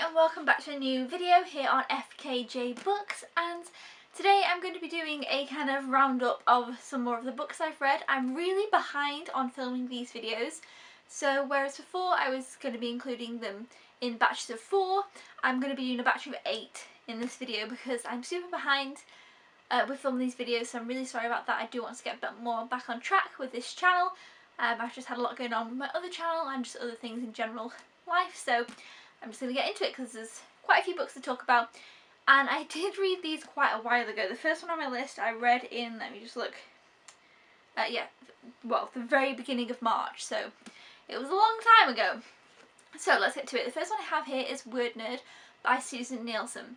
Hi and welcome back to a new video here on FKJ Books, and today I'm going to be doing a kind of roundup of some more of the books I've read. I'm really behind on filming these videos, so whereas before I was going to be including them in batches of 4, I'm going to be doing a batch of 8 in this video because I'm super behind with filming these videos, so I'm really sorry about that. I do want to get a bit more back on track with this channel. I've just had a lot going on with my other channel and just other things in general life, so I'm just going to get into it because there's quite a few books to talk about, and I did read these quite a while ago. The first one on my list I read in, let me just look, the very beginning of March, so it was a long time ago. So let's get to it. The first one I have here is Word Nerd by Susan Nielsen.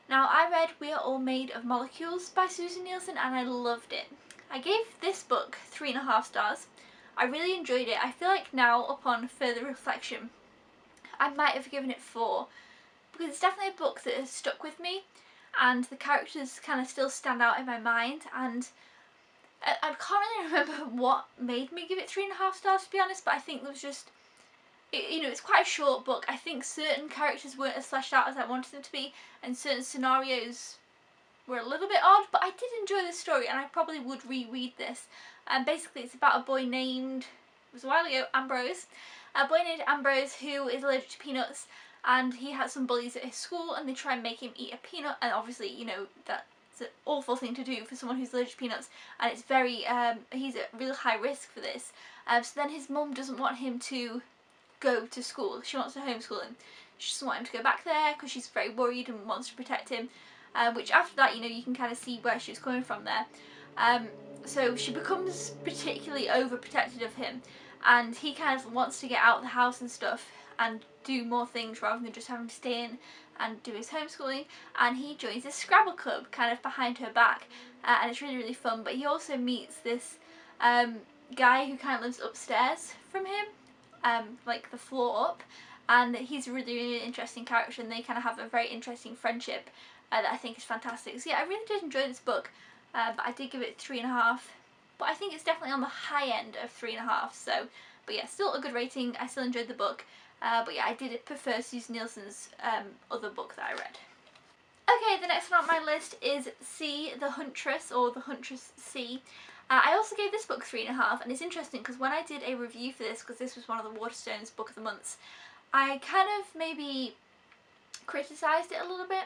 Now I read We Are All Made of Molecules by Susan Nielsen and I loved it. I gave this book 3.5 stars. I really enjoyed it. I feel like now, upon further reflection, I might have given it 4 because it's definitely a book that has stuck with me and the characters kind of still stand out in my mind, and I can't really remember what made me give it 3.5 stars, to be honest, but I think there was just, it's quite a short book. I think certain characters weren't as fleshed out as I wanted them to be and certain scenarios were a little bit odd, but I did enjoy the story and I probably would reread this. Basically it's about a boy named, it was a while ago, Ambrose. A boy named Ambrose who is allergic to peanuts, and he has some bullies at his school and they try and make him eat a peanut, and obviously, that's an awful thing to do for someone who's allergic to peanuts, and it's very, he's at real high risk for this. So then his mum doesn't want him to go to school. She wants to homeschool him. She doesn't want him to go back there because she's very worried and wants to protect him, which after that, you can kind of see where she was coming from there. So she becomes particularly overprotective of him, and he kind of wants to get out of the house and stuff and do more things rather than just having to stay in and do his homeschooling, and he joins this Scrabble club kind of behind her back, and it's really, really fun. But he also meets this guy who kind of lives upstairs from him, like the floor up, and he's a really, really interesting character, and they kind of have a very interesting friendship that I think is fantastic. So yeah, I really did enjoy this book, but I did give it 3.5. But I think it's definitely on the high end of 3.5, so, but yeah, still a good rating. I still enjoyed the book, but yeah, I did prefer Susan Nielsen's other book that I read. Okay, the next one on my list is C, The Huntress, or The Huntress C. I also gave this book 3.5, and it's interesting because when I did a review for this, because this was one of the Waterstones Book of the Months, I kind of maybe criticised it a little bit,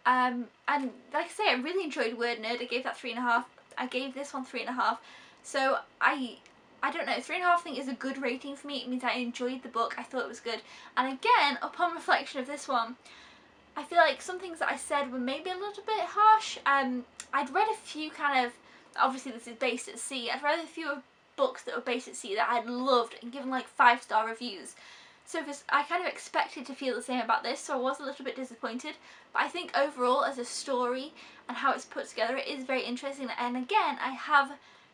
and like I say, I really enjoyed Word Nerd. I gave that 3.5. I gave this one 3.5, so I don't know, 3.5 I think is a good rating for me. It means I enjoyed the book, I thought it was good, and again, upon reflection of this one, I feel like some things that I said were maybe a little bit harsh. I'd read a few kind of, obviously this is based at sea, I'd read a few books that were based at sea that I'd loved and given like 5-star reviews. So I kind of expected to feel the same about this, so I was a little bit disappointed. But I think overall, as a story and how it's put together, it is very interesting. And again, I have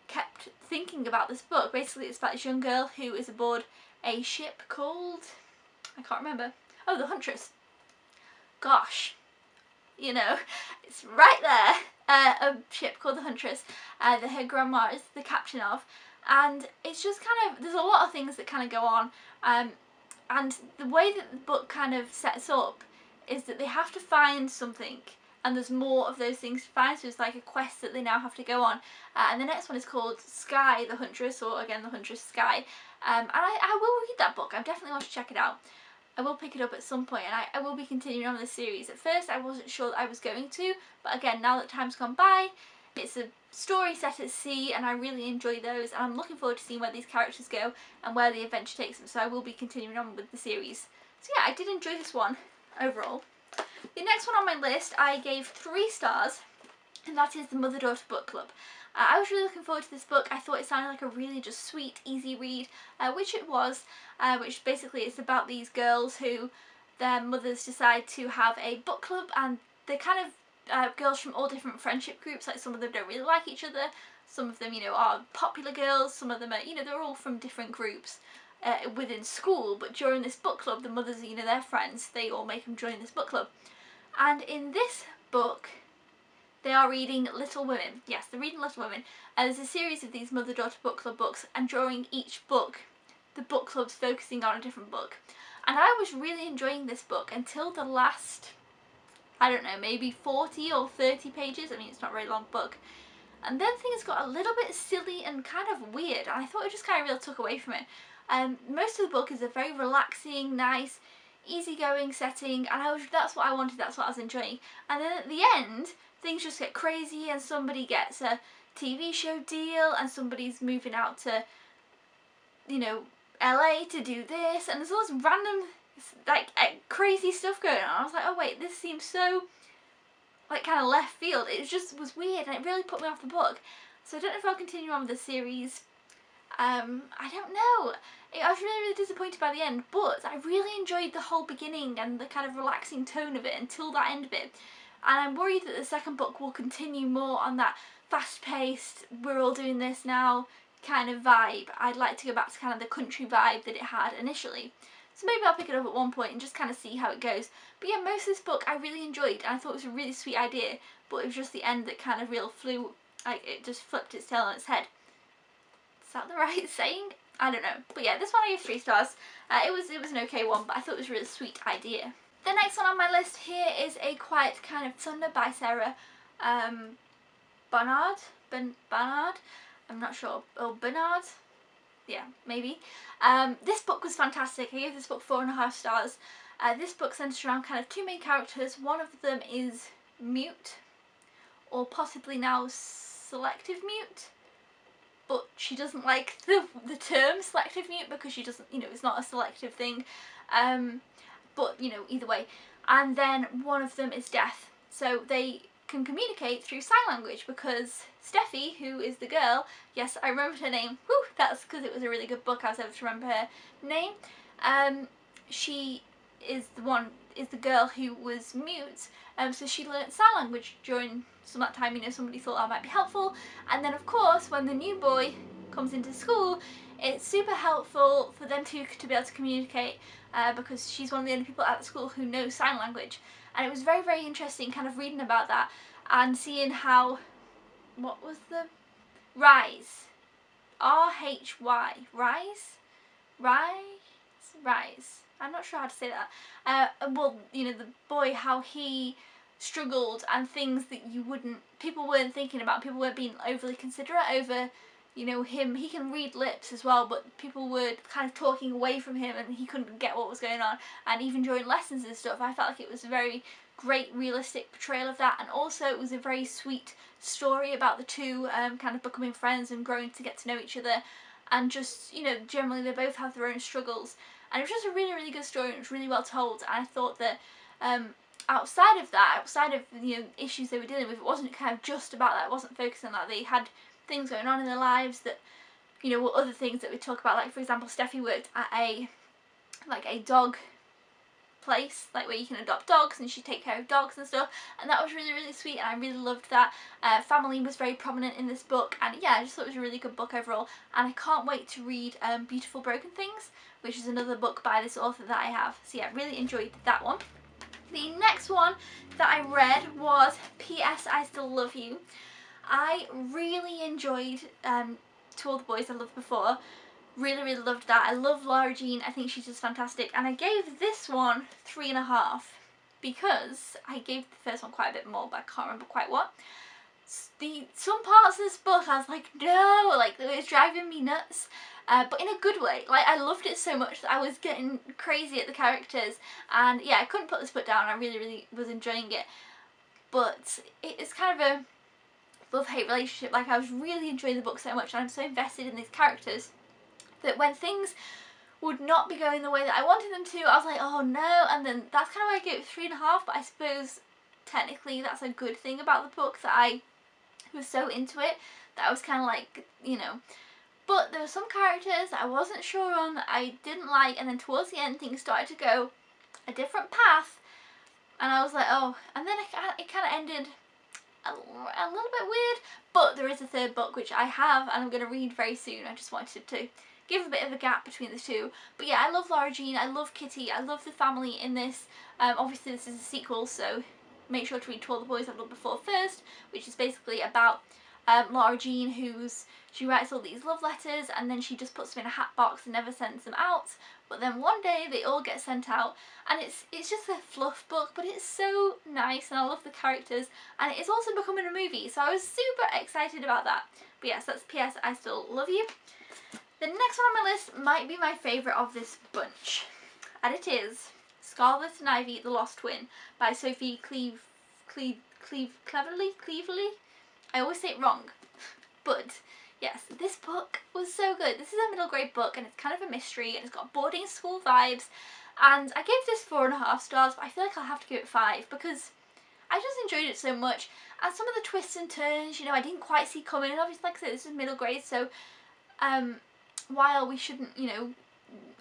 kept thinking about this book. Basically, it's about this young girl who is aboard a ship called, I can't remember. Oh, the Huntress. Gosh, it's right there. A ship called the Huntress that her grandma is the captain of. And it's just kind of, there's a lot of things that kind of go on. And the way that the book kind of sets up is that they have to find something, and there's more of those things to find, so it's like a quest that they now have to go on. And the next one is called Sky, the Huntress, or again, the Huntress Sky. And I will read that book. I definitely want to check it out. I will pick it up at some point, and I will be continuing on this series. At first, I wasn't sure that I was going to, but again, now that time's gone by, it's a story set at sea, and I really enjoy those, and I'm looking forward to seeing where these characters go and where the adventure takes them, so I will be continuing on with the series. So yeah, I did enjoy this one overall. The next one on my list I gave 3 stars, and that is The Mother-Daughter Book Club. I was really looking forward to this book. I thought it sounded like a really just sweet, easy read, which it was, which basically is about these girls who their mothers decide to have a book club, and they're kind of girls from all different friendship groups. Like some of them don't really like each other, some of them are popular girls, some of them are, they're all from different groups within school, but during this book club the mothers, their friends, they all make them join this book club. And in this book they are reading Little Women. Yes, they're reading Little Women, and there's a series of these mother-daughter book club books, and during each book the book club's focusing on a different book. And I was really enjoying this book until the last, I don't know, maybe 40 or 30 pages. I mean, it's not a very long book. And then things got a little bit silly and kind of weird, and I thought it just kind of really took away from it. Most of the book is a very relaxing, nice, easygoing setting, and that's what I wanted, that's what I was enjoying. And then at the end, things just get crazy, and somebody gets a TV show deal, and somebody's moving out to, you know, LA to do this, and there's all this random, like, crazy stuff going on. I was like, oh wait, this seems so, like, kind of left field. It just was weird, and it really put me off the book. So I don't know if I'll continue on with the series. I don't know. I was really, really disappointed by the end, but I really enjoyed the whole beginning and the kind of relaxing tone of it until that end bit. And I'm worried that the second book will continue more on that fast-paced, we're all doing this now kind of vibe. I'd like to go back to kind of the country vibe that it had initially. So maybe I'll pick it up at one point and just kind of see how it goes. But yeah, most of this book I really enjoyed, and I thought it was a really sweet idea, but it was just the end that kind of it just flipped its tail on its head. Is that the right saying? I don't know. But yeah, this one I gave 3 stars. It was an okay one, but I thought it was a really sweet idea. The next one on my list here is A Quiet Kind of Thunder by Sarah Barnard. I'm not sure. Oh, Bernard? Yeah, maybe. This book was fantastic. I gave this book 4.5 stars. This book centers around kind of 2 main characters. One of them is mute, or possibly now selective mute, but she doesn't like the term selective mute because she doesn't, you know, it's not a selective thing. But, you know, either way. And then one of them is deaf. So they can communicate through sign language because Steffi, who is the girl, yes, I remembered her name. Whew, that's because it was a really good book. I was able to remember her name. She is the girl who was mute. So she learnt sign language during some of that time. You know, somebody thought that might be helpful. And then, of course, when the new boy comes into school, it's super helpful for them two to be able to communicate because she's one of the only people at the school who knows sign language. And it was very, very interesting kind of reading about that and seeing how, what was the, Rise, R-H-Y, Rise, I'm not sure how to say that. Well, you know, the boy, how he struggled and things that people weren't thinking about, people weren't being overly considerate over, you know, him. He can read lips as well, but people were kind of talking away from him and he couldn't get what was going on. And even during lessons and stuff, I felt like it was a very great realistic portrayal of that. And also it was a very sweet story about the two kind of becoming friends and growing to get to know each other. And just, you know, generally they both have their own struggles. And it was just a really, really good story, and it was really well told. And I thought that outside of you know, issues they were dealing with, it wasn't kind of just about that. It wasn't focused on that. They had things going on in their lives that, you know, were other things that we talk about. Like, for example, Steffi worked at a dog place, like where you can adopt dogs, and she'd take care of dogs and stuff, and that was really, really sweet, and I really loved that. Family was very prominent in this book, and yeah, I just thought it was a really good book overall, and I can't wait to read Beautiful Broken Things, which is another book by this author that I have. So yeah, really enjoyed that one. The next one that I read was P.S. I Still Love You. I really enjoyed To All the Boys I Loved Before. Really, really loved that. I love Laura Jean. I think she's just fantastic. And I gave this one 3.5 because I gave the first one quite a bit more, but I can't remember quite what. Some parts of this book I was like, no, like it was driving me nuts. But in a good way. Like, I loved it so much that I was getting crazy at the characters. And yeah, I couldn't put this book down. I really, really was enjoying it. But it's kind of a love-hate relationship. Like, I was really enjoying the book so much, and I'm so invested in these characters that when things would not be going the way that I wanted them to, I was like, oh no. And then that's kind of why I gave it 3.5, but I suppose technically that's a good thing about the book, that I was so into it that I was kind of like, you know. But there were some characters that I wasn't sure on, that I didn't like, and then towards the end things started to go a different path, and I was like, oh. And then it kind of ended a little bit weird, but there is a third book which I have and I'm going to read very soon. I just wanted to give a bit of a gap between the two. But yeah, I love Laura Jean, I love Kitty, I love the family in this. Obviously this is a sequel, so make sure to read To All the Boys I've Loved Before first, which is basically about Laura Jean, she writes all these love letters and then she just puts them in a hat box and never sends them out. But then one day they all get sent out, and it's just a fluff book, but it's so nice and I love the characters, and it's also becoming a movie, so I was super excited about that. But yes, that's P.S. I Still Love You. The next one on my list might be my favourite of this bunch, and it is Scarlet and Ivy, The Lost Twin by Sophie Cleverley. I always say it wrong, but yes, this book was so good. This is a middle grade book, and it's kind of a mystery, and it's got boarding school vibes, and I gave this 4.5 stars, but I feel like I'll have to give it 5 because I just enjoyed it so much, and some of the twists and turns, you know, I didn't quite see coming, and obviously, like I said, this is middle grade, so while we shouldn't, you know,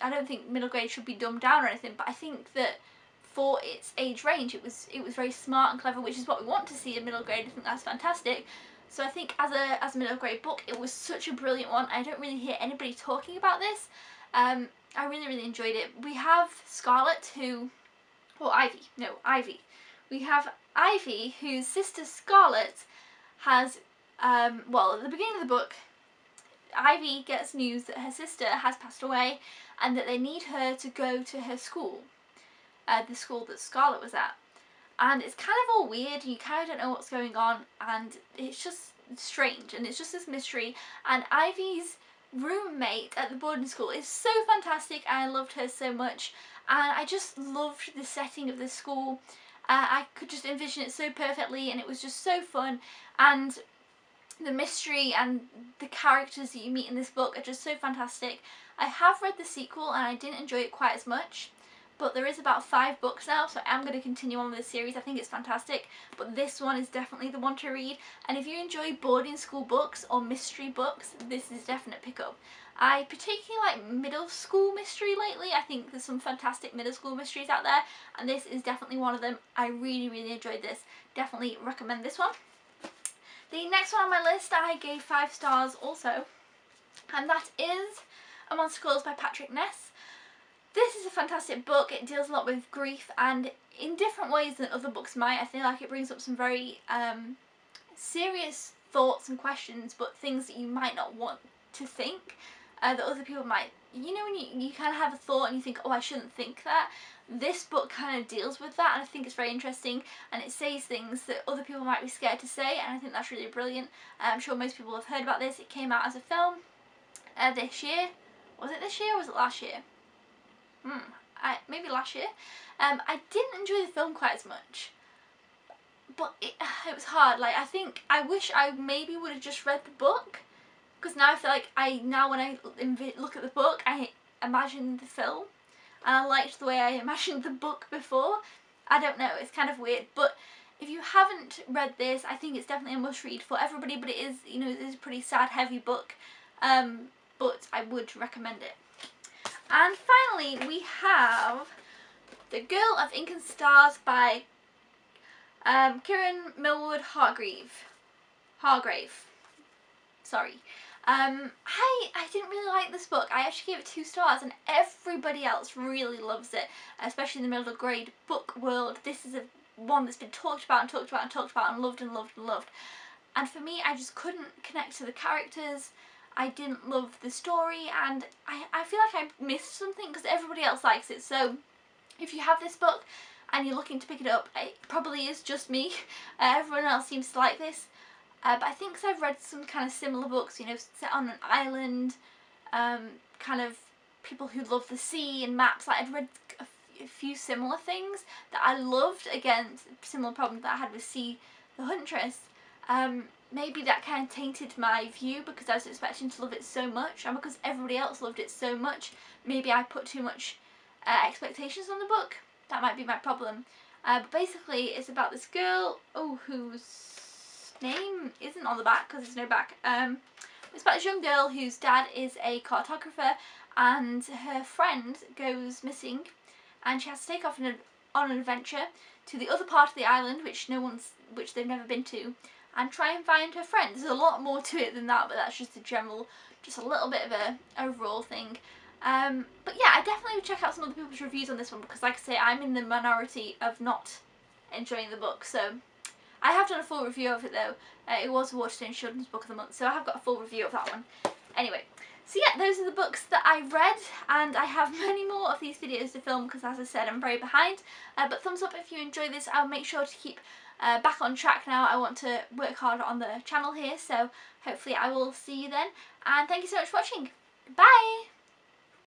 I don't think middle grade should be dumbed down or anything, but I think that for its age range, it was very smart and clever, which is what we want to see in middle grade. I think that's fantastic. So I think as a middle grade book, it was such a brilliant one. I don't really hear anybody talking about this. I really enjoyed it. We have Scarlet, Ivy. We have Ivy, whose sister Scarlet has, well, at the beginning of the book, Ivy gets news that her sister has passed away and that they need her to go to her school, the school that Scarlet was at. And it's kind of all weird, and you kind of don't know what's going on, and it's just strange, and it's just this mystery. And Ivy's roommate at the boarding school is so fantastic, and I loved her so much, and I just loved the setting of the school. I could just envision it so perfectly, and it was just so fun, and the mystery and the characters that you meet in this book are just so fantastic. I have read the sequel, and I didn't enjoy it quite as much, but there is about 5 books now, so I am going to continue on with this series. I think it's fantastic, but this one is definitely the one to read, and if you enjoy boarding school books or mystery books, this is a definite pick-up. I particularly like middle school mystery lately. I think there's some fantastic middle school mysteries out there, and this is definitely one of them. I really enjoyed this. Definitely recommend this one. The next one on my list I gave 5 stars also, and that is A Monster Calls by Patrick Ness. This is a fantastic book. It deals a lot with grief, and in different ways than other books might. I feel like it brings up some very serious thoughts and questions, but things that you might not want to think, that other people might, you know, when you kind of have a thought and you think, oh, I shouldn't think that. This book kind of deals with that, and I think it's very interesting, and it says things that other people might be scared to say, and I think that's really brilliant. I'm sure most people have heard about this. It came out as a film this year. Was it this year or was it last year? Maybe last year. I didn't enjoy the film quite as much, but it was hard. Like, I wish I maybe would have just read the book, because now I feel like when I look at the book, I imagine the film, and I liked the way I imagined the book before. I don't know, it's kind of weird, but if you haven't read this, I think it's definitely a must read for everybody, but it is, you know, it is a pretty sad, heavy book, but I would recommend it. And finally, we have The Girl of Ink and Stars by Kieran Millwood Hargrave. Sorry. I didn't really like this book. I actually gave it 2 stars, and everybody else really loves it, especially in the middle grade book world. This is one that's been talked about and loved. And for me, I just couldn't connect to the characters. I didn't love the story, and I feel like I missed something because everybody else likes it. So if you have this book and you're looking to pick it up, it probably is just me. Everyone else seems to like this. But I think 'cause I've read some kind of similar books, you know, set on an island, kind of people who love the sea and maps. Like, I'd read a few similar things that I loved. Again, similar problem that I had with the Huntress. Maybe that kind of tainted my view because I was expecting to love it so much, and because everybody else loved it so much, maybe I put too much expectations on the book. That might be my problem. But basically, it's about this girl, whose name isn't on the back because there's no back. It's about this young girl whose dad is a cartographer, and her friend goes missing, and she has to take off on an adventure to the other part of the island, which they've never been to, and try and find her friend. There's a lot more to it than that, but that's just a little bit of a overall thing. But yeah, I definitely would check out some other people's reviews on this one, because like I say, I'm in the minority of not enjoying the book. So I have done a full review of it though. It was Waterstone Children's Book of the Month, so I have got a full review of that one. Anyway, So yeah, those are the books that I read, and I have many more of these videos to film because, as I said, I'm very behind. But thumbs up if you enjoy this. I'll make sure to keep back on track now. I want to work harder on the channel here, so hopefully I will see you then. And thank you so much for watching. Bye!